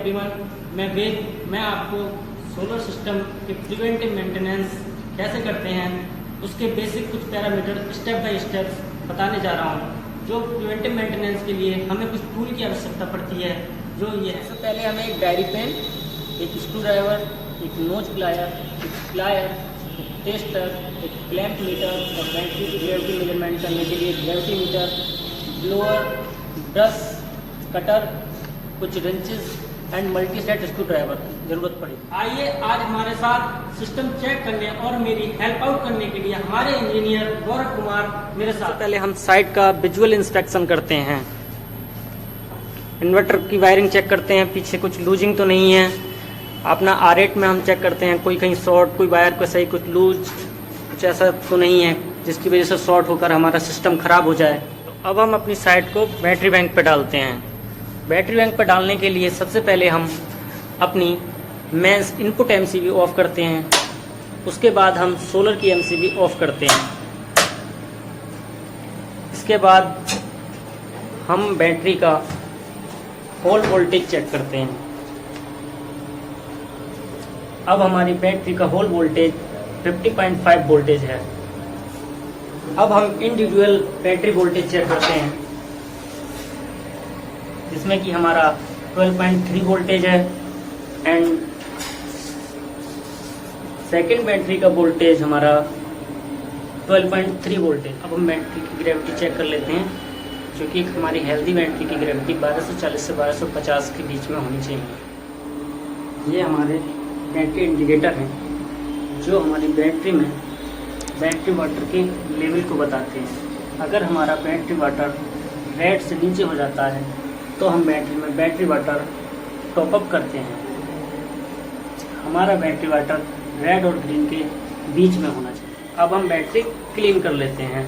Everyone, मैं वेद। मैं आपको सोलर सिस्टम के प्रिवेंटिव मेंटेनेंस कैसे करते हैं उसके बेसिक कुछ पैरामीटर स्टेप बाय स्टेप बताने जा रहा हूँ। जो प्रिवेंटिव मेंटेनेंस के लिए हमें कुछ टूल की आवश्यकता पड़ती है, जो ये है। सबसे पहले हमें एक डायरी पेन, एक स्क्रू ड्राइवर, एक नोज प्लायर, एक टेस्टर, एक क्लैंप मीटर और बैटरी की ग्रेविटी मेजरमेंट करने के लिए gravity meter, blower, brush, cutter, कुछ wrenches and multi set screwdriver की जरूरत पड़ी। आइए आज हमारे साथ सिस्टम चेक करने और मेरी हेल्प आउट करने के लिए हमारे इंजीनियर गौरव कुमार मेरे साथ। पहले हम साइट का विजुअल इंस्पेक्शन करते हैं, इन्वर्टर की वायरिंग चेक करते हैं, पीछे कुछ लूजिंग तो नहीं है। अपना R8 में हम चेक करते हैं कोई कहीं शॉर्ट, कोई वायर को सही, कुछ लूज, कुछ ऐसा तो नहीं है जिसकी वजह से शॉर्ट होकर हमारा सिस्टम खराब हो जाए। तो अब हम अपनी साइट को बैटरी बैंक पर डालते हैं। बैटरी बैंक पर डालने के लिए सबसे पहले हम अपनी मेंस इनपुट MCB ऑफ करते हैं, उसके बाद हम सोलर की MCB ऑफ करते हैं। इसके बाद हम बैटरी का होल वोल्टेज चेक करते हैं। अब हमारी बैटरी का होल वोल्टेज 50.5 वोल्टेज है। अब हम इंडिविजुअल बैटरी वोल्टेज चेक करते हैं, जिसमें कि हमारा 12.3 वोल्टेज है एंड सेकेंड बैटरी का वोल्टेज हमारा 12.3 वोल्टेज। अब हम बैटरी की ग्रेविटी चेक कर लेते हैं, जो कि हमारी हेल्दी बैटरी की ग्रेविटी 1240 से 1250 के बीच में होनी चाहिए। ये हमारे बैटरी इंडिकेटर हैं, जो हमारी बैटरी में बैटरी वाटर के लेवल को बताते हैं। अगर हमारा बैटरी वाटर रेड से नीचे हो जाता है तो हम बैटरी में बैटरी वाटर टॉपअप करते हैं। हमारा बैटरी वाटर रेड और ग्रीन के बीच में होना चाहिए। अब हम बैटरी क्लीन कर लेते हैं।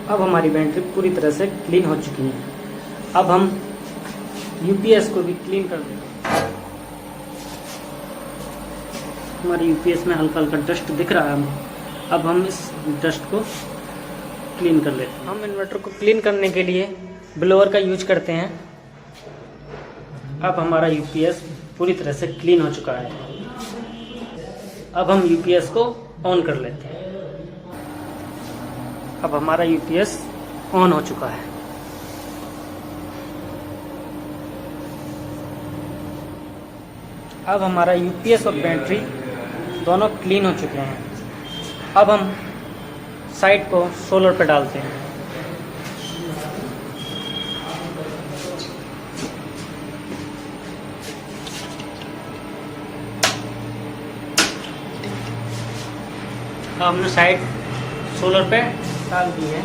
अब हमारी बैटरी पूरी तरह से क्लीन हो चुकी है। अब हम UPS को भी क्लीन कर देते हैं। हमारी UPS में हल्का हल्का डस्ट दिख रहा है हमें। अब हम इस डस्ट को क्लीन कर लेते हैं। हम इन्वर्टर को क्लीन करने के लिए ब्लोअर का यूज करते हैं। अब हमारा UPS पूरी तरह से क्लीन हो चुका है। अब हम UPS को ऑन कर लेते हैं। अब हमारा UPS ऑन हो चुका है। अब हमारा UPS और बैटरी दोनों क्लीन हो चुके हैं। अब हम साइट को सोलर पे डालते हैं। अब हमने साइट सोलर पे डाल दी है।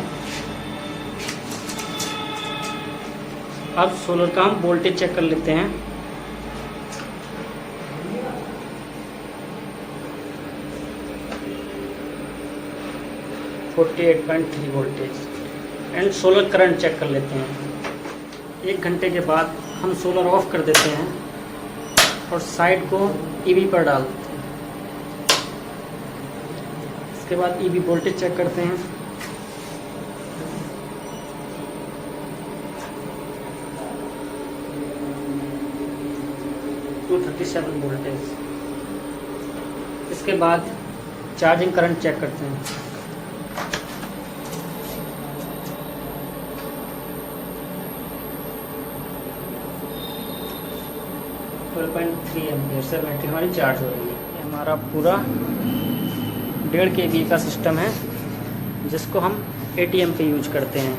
अब सोलर का हम वोल्टेज चेक कर लेते हैं। (48.3 voltage and solar current check कर लेते हैं। 1 घंटे के बाद हम सोलर ऑफ कर देते हैं और साइट को EB पर डाल देते हैं। इसके बाद EB वोल्टेज चेक करते हैं। (237 वोल्टेज। इसके बाद चार्जिंग करंट चेक करते हैं। 12.3 एम्पियर से बैटरी हमारी चार्ज हो रही है। ये हमारा पूरा 1.5 kV का सिस्टम है, जिसको हम ATM पे यूज करते हैं।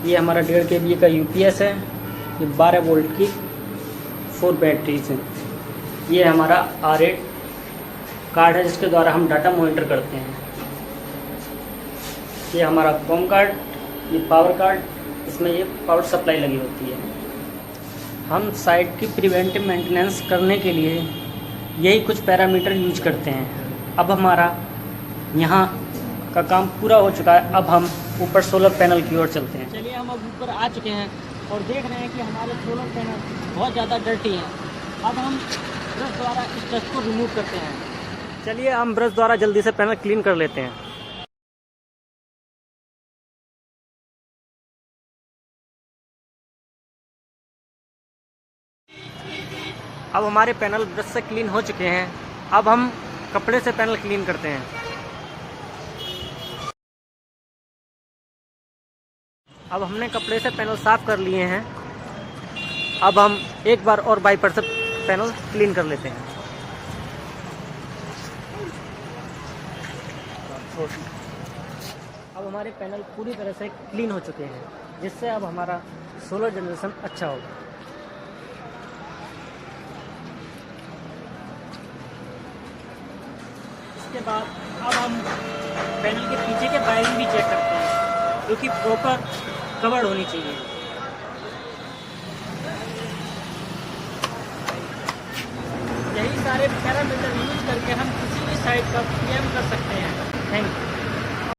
ये हमारा 1.5 kV का UPS है। ये 12 वोल्ट की 4 बैटरीज हैं। ये हमारा R8 कार्ड है, जिसके द्वारा हम डाटा मॉनिटर करते हैं। ये हमारा कॉम कार्ड, ये पावर कार्ड, इसमें ये पावर सप्लाई लगी होती है। हम साइट की प्रिवेंटिव मेंटेनेंस करने के लिए यही कुछ पैरामीटर यूज करते हैं। अब हमारा यहाँ का काम पूरा हो चुका है। अब हम ऊपर सोलर पैनल की ओर चलते हैं। चलिए, हम अब ऊपर आ चुके हैं और देख रहे हैं कि हमारे सोलर पैनल बहुत ज़्यादा डर्टी हैं। अब हम ब्रश द्वारा इस डस्ट को रिमूव करते हैं। चलिए, हम ब्रश द्वारा जल्दी से पैनल क्लीन कर लेते हैं। अब हमारे पैनल ब्रश से क्लीन हो चुके हैं। अब हम कपड़े से पैनल क्लीन करते हैं। अब हमने कपड़े से पैनल साफ़ कर लिए हैं। अब हम एक बार और वाइपर से पैनल क्लीन कर लेते हैं। अब हमारे पैनल पूरी तरह से क्लीन हो चुके हैं, जिससे अब हमारा सोलर जनरेशन अच्छा होगा। इसके बाद अब हम पैनल के पीछे के वायरिंग भी चेक करते हैं, जो कि प्रॉपर कवर्ड होनी चाहिए। यही सारे पैरामीटर यूज करके हम किसी भी साइड का